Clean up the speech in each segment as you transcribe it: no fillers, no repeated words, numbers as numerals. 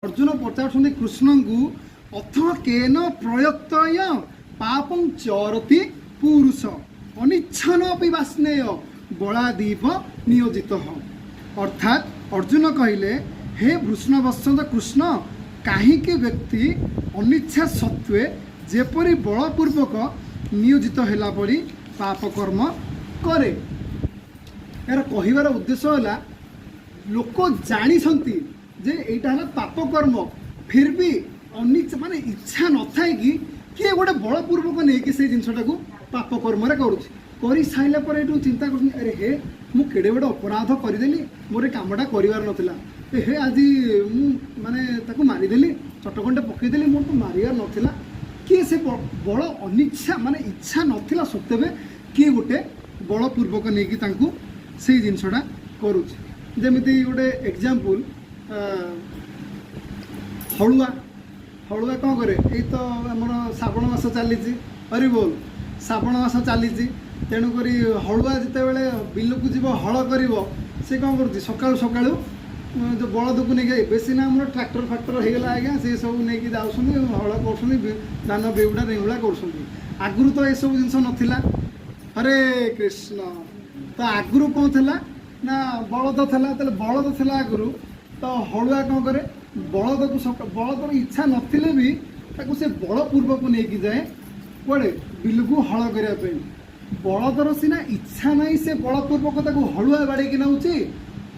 अर्जुन पचार कृष्ण को अथ केन प्रयत्तय पापं चरति पुरुष अनिच्छन वास्नेय बलादीप नियोजित। अर्थात अर्जुन कहले हे वृष्णवत्सद कृष्ण कहीं व्यक्ति अनिच्छा सत्वे जेपरी बलपूर्वक नियोजित हैला परी पाप कर्म करे। यार कहिबार उद्देश्य है लोक जानी जे एटा है पाप कर्म फिर भी अनिच्छा माने इच्छा न थाए कि किए गोटे बलपूर्वक नहीं कि से जिनटा को पाप कर्म कर साइला पर एटू चिंता कर अरे हे मु केड़े गोटे अपराध करदेली मोर कामटा करार नाला हे आज माने ताको मारिदेली चटकंटे पकईदेली मोर तो मारियार नाला किए से बड़ अनिच्छा माने इच्छा नाला सत्वे किए गोटे बलपूर्वक नहीं कि से जिनटा करुँच गोटे एग्जाम्पल हलुआ हलुआ कौन करे ये तो आम श्रावण मास चली हरि बोल श्रावण मास चली तेणुक हलुआ जिते बड़े बिलू जीव हल कर सी कौन कर सका सका जो बलद को नहीं बेसी ना आम ट्राक्टर फाक्टर हो गला आज्ञा से सब नहीं जाऊँ हल कर धान बेउड़ा रेउड़ा कर आगु तो ये सब जिन नाला। हरे कृष्ण तो आगु कौन थी ना बलद था बलद थी आगु तो हलुआ कौन करे बलद को बलदर इच्छा नथिले भी ताको से बलपूर्वक नहीं जाए कड़े बिल को हल करने बलदर सीना इच्छा नहीं से बलपूर्वक ताको हलुआ बाड़े नौची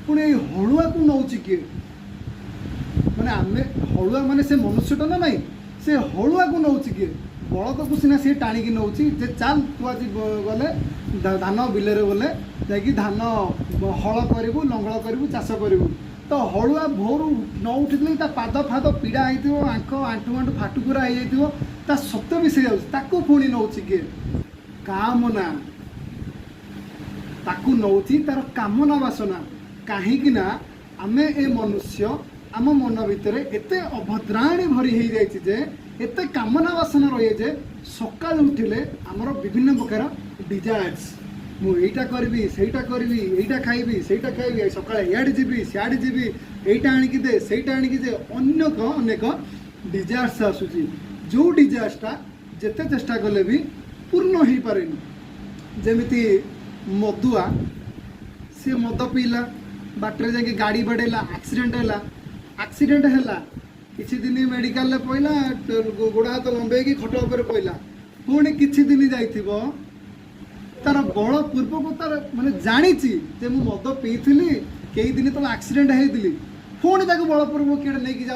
पुणी हलुआ को नौची किए माने आमे हलुआ माने से मनुष्यटा ना नहीं से हलुआ को नौची किए बलद को सीना सी टाणिकी नौची जे चाल तू आज गले धान बिल गले जा धान हल करूँ लंगल करूँ चाष करूँ तो हलुआ भोर न उठी पाद फाद पीड़ा हो आंख आंठू आंठू फाटुकुरा हो ता सत्य भी से जाऊँ पुणी नौची किए कामना ताकू नौची तार कामना बासना कहीं आमे ए मनुष्य आम मन भितर एते अभद्राणी भरी हो जाए एते कामना बासना रही जे सका उठिले आमर विभिन्न प्रकार डिजायर्स मुझा करी सहीटा करी यहीटा खाइबी सहीटा खाइबी सका इे जी सियाड़े जी यहीटा आणिकी दे सहीटा आणिकी दे अनेक अनेक डिजायर्स आसूची जो डिजायर्सटा जिते चेष्टा कले भी पूर्ण हो पारे जमीती मदुआ सी मद पीला बाटर जाकि गाड़ी बाड़ेला एक्सीडेंट है किसी दिन मेडिकल पड़ा गोड़ हाथ लंबे खट उपर पड़ा पुणी किसी दिन जाइथिबो तार बल पूर्वक तार माने जानी जे मु मद पीली कई दिन तो एक्सीडेंट होती पुणी बलपूर्वक किए नहीं जाओ।